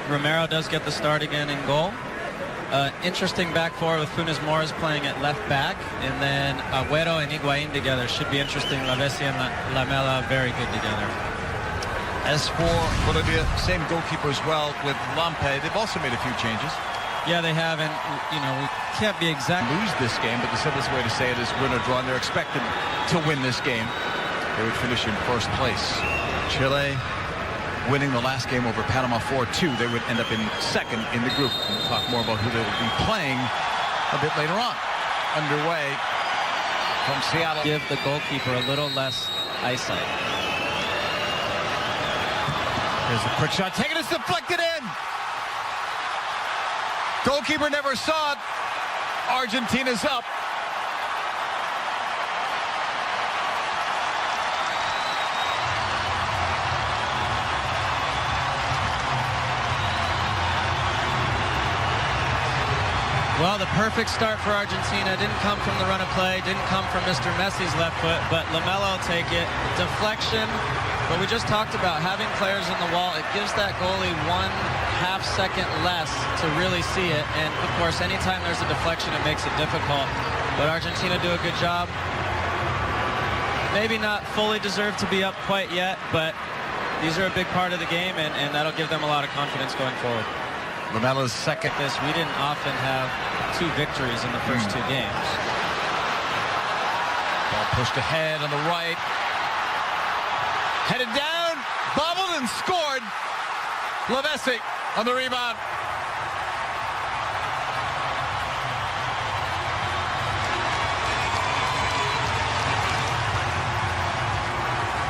Romero does get the start again in goal. Interesting back four with Funes Mori playing at left back, and then Agüero and Higuaín together should be interesting. Lavezzi and Lamela very good together. As for Bolivia, same goalkeeper as well with Lampe. They've also made a few changes. Yeah, they have, and we can't be exact. Lose this game, but the simplest way to say it is win or draw, and they're expected to win this game. They would finish in first place. Chile winning the last game over Panama 4-2. They would end up in second in the group. We'll talk more about who they will be playing a bit later on. Underway from Seattle. Give the goalkeeper a little less eyesight. There's a quick shot. Taken, it's deflected in. Goalkeeper never saw it. Argentina's up. Well, the perfect start for Argentina didn't come from the run of play, didn't come from Mr. Messi's left foot, but Lamela will take it. Deflection, but we just talked about having players on the wall. It gives that goalie 1/2 second less to really see it, and of course, anytime there's a deflection, it makes it difficult. But Argentina do a good job. Maybe not fully deserved to be up quite yet, but these are a big part of the game, and that'll give them a lot of confidence going forward. Lamela's second. We didn't often have 2 victories in the first 2 games. Ball pushed ahead on the right. Headed down, bobbled and scored. Lavezzi on the rebound.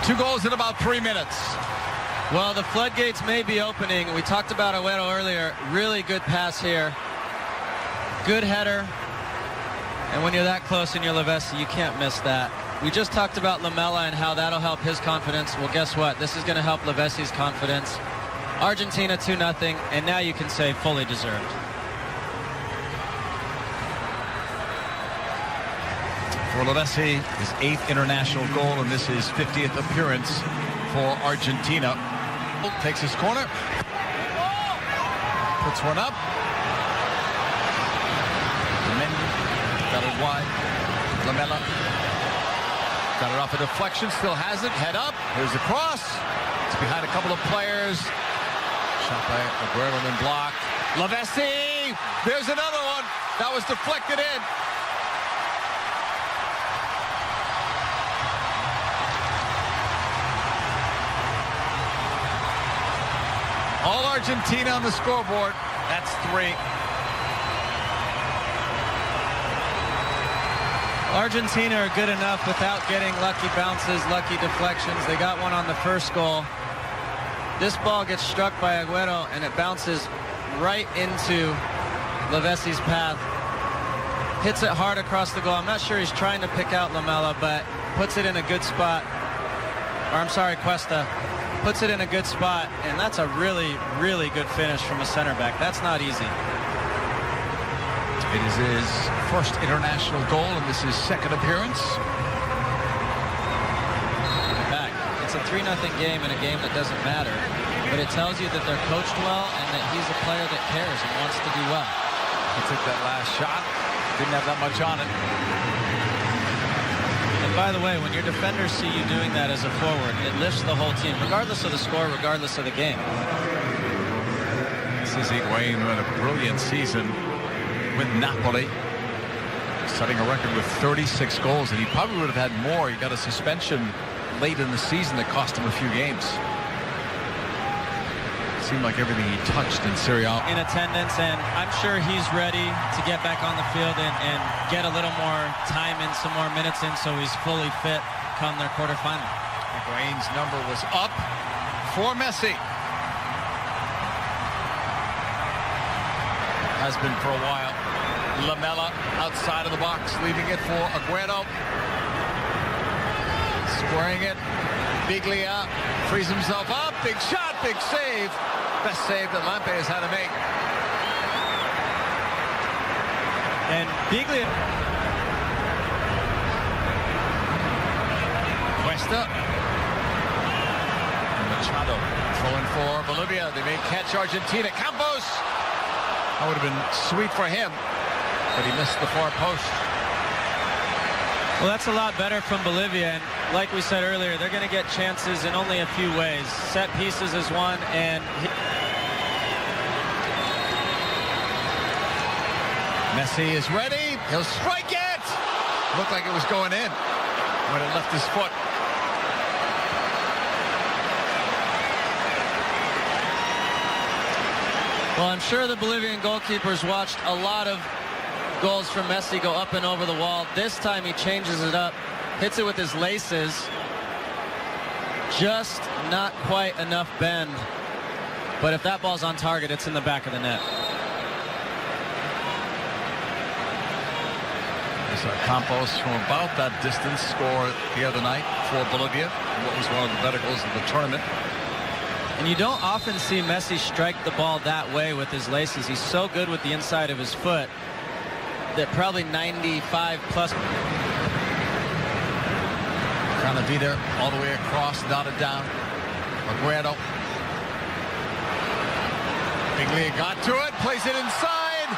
Two goals in about 3 minutes. Well, the floodgates may be opening. We talked about Agüero earlier. Really good pass here. Good header. And when you're that close and you're Lavezzi, you can't miss that. We just talked about Lamela and how that'll help his confidence. Well, guess what? This is going to help Lavezzi's confidence. Argentina 2-0, and now you can say fully deserved. For Lavezzi, his 8th international goal, and this is 50th appearance for Argentina. Takes his corner. Puts one up. Got it wide. Lamela. Got it off a deflection. Still has it. Head up. Here's the cross. It's behind a couple of players. Shot by Agüero and then blocked. Lavezzi. There's another one. That was deflected in. All Argentina on the scoreboard. That's 3. Argentina are good enough without getting lucky bounces, lucky deflections. They got one on the first goal. This ball gets struck by Agüero, and it bounces right into Lavezzi's path. Hits it hard across the goal. I'm not sure he's trying to pick out Lamela, but puts it in a good spot. Or I'm sorry, Cuesta. Puts it in a good spot, and that's a really, really good finish from a center back. That's not easy. It is his first international goal, and this is 2nd appearance. Back. It's a 3-0 game in a game that doesn't matter, but it tells you that they're coached well and that he's a player that cares and wants to do well. He took that last shot. Didn't have that much on it. And by the way, when your defenders see you doing that as a forward, it lifts the whole team, regardless of the score, regardless of the game. This is Higuaín with a brilliant season with Napoli, setting a record with 36 goals, and he probably would have had more. He got a suspension late in the season that cost him a few games. It seemed like everything he touched in Serie A. In attendance, and I'm sure he's ready to get back on the field and get a little more time in, some more minutes in, so he's fully fit come their quarterfinal. Higuaín's number was up for Messi. Has been for a while. Lamela outside of the box, leaving it for Agüero. Squaring it. Biglia frees himself up. Big shot, big save. Best save that Lampe has had to make. And Biglia. Cuesta. And the Machado throwing for Bolivia. They may catch Argentina. Campos. That would have been sweet for him, but he missed the far post. Well, that's a lot better from Bolivia, and like we said earlier, they're going to get chances in only a few ways. Set pieces is one, and Messi is ready. He'll strike it. Looked like it was going in when it left his foot. well, I'm sure the Bolivian goalkeepers watched a lot of goals from Messi go up and over the wall. This time he changes it up, hits it with his laces. Just not quite enough bend. But if that ball's on target, it's in the back of the net. Campos from about that distance scored the other night for Bolivia. What was one of the better goals of the tournament. And you don't often see Messi strike the ball that way with his laces. He's so good with the inside of his foot that probably 95 plus. Trying to be there all the way across, knotted down. Aguero. Biglia got to it, plays it inside.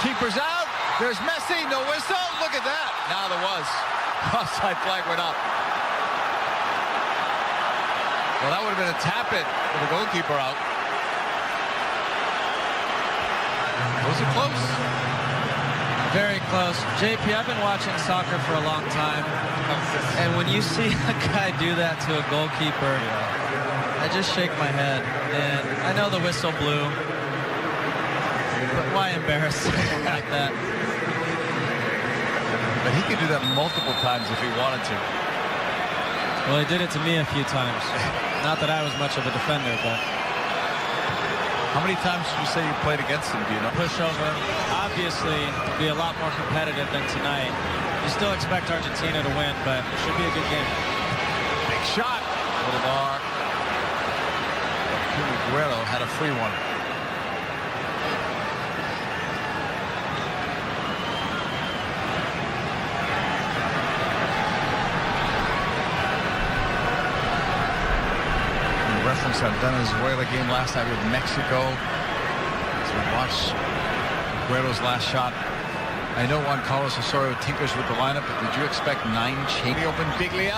Keeper's out. There's Messi, no whistle. Look at that. Now there was. Offside flag went up. Well, that would have been a tap-in with the goalkeeper out. Was it close? Very close. JP, I've been watching soccer for a long time, and when you see a guy do that to a goalkeeper, I just shake my head. And I know the whistle blew, but why embarrass someone like that? But he could do that multiple times if he wanted to. Well, he did it to me a few times. Not that I was much of a defender, but... How many times did you say you played against him, do you know? Pushover. Obviously, be a lot more competitive than tonight. You still expect Argentina to win, but it should be a good game. Big shot. Little bar. Aguero had a free one. Reference that Venezuela game last night with Mexico. So we watched Aguero's last shot. I know Juan Carlos Osorio tinkers with the lineup, but did you expect 9 change? Open Biglia.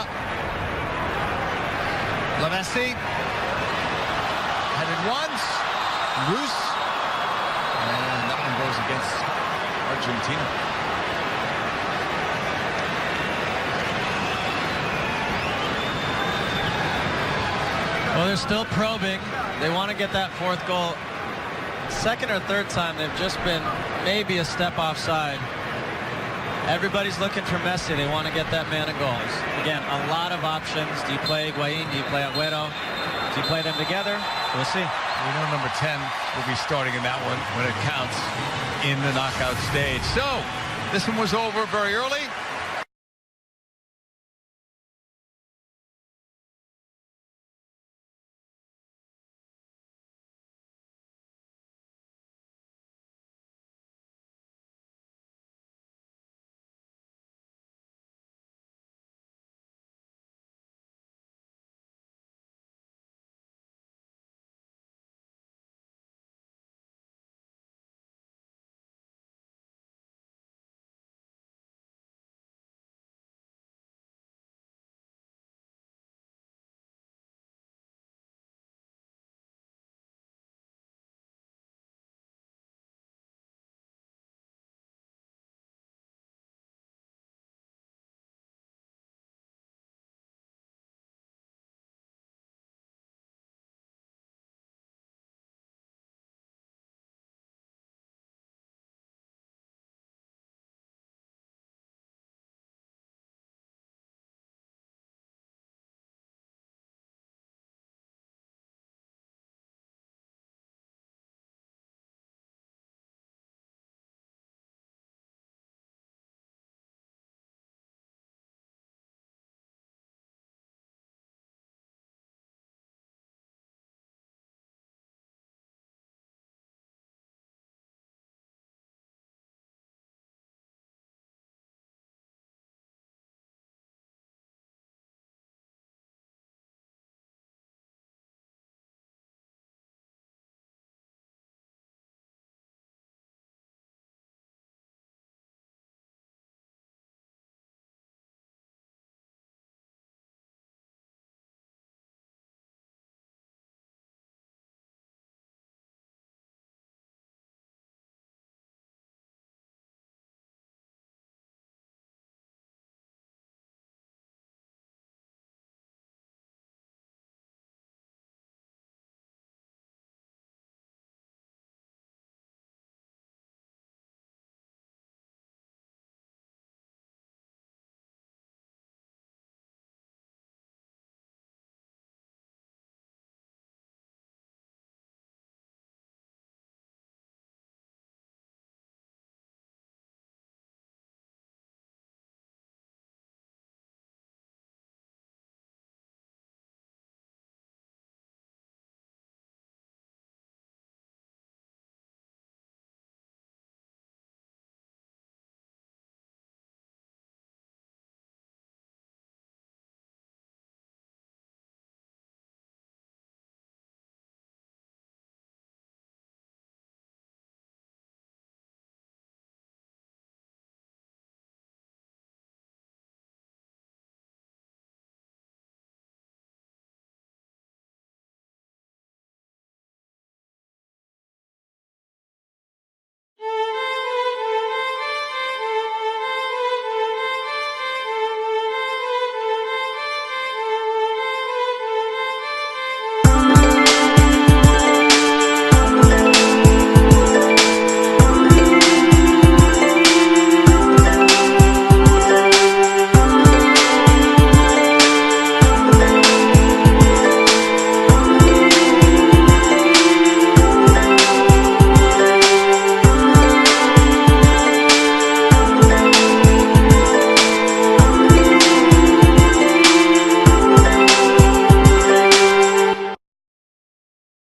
La Messi. Headed once. Loose. And that one goes against Argentina. Well, they're still probing. They want to get that fourth goal. Second or third time, they've just been maybe a step offside. Everybody's looking for Messi. They want to get that man of goals. Again, a lot of options. Do you play Higuain? Do you play Aguero? Do you play them together? We'll see. We know number 10 will be starting in that one when it counts in the knockout stage. So, this one was over very early.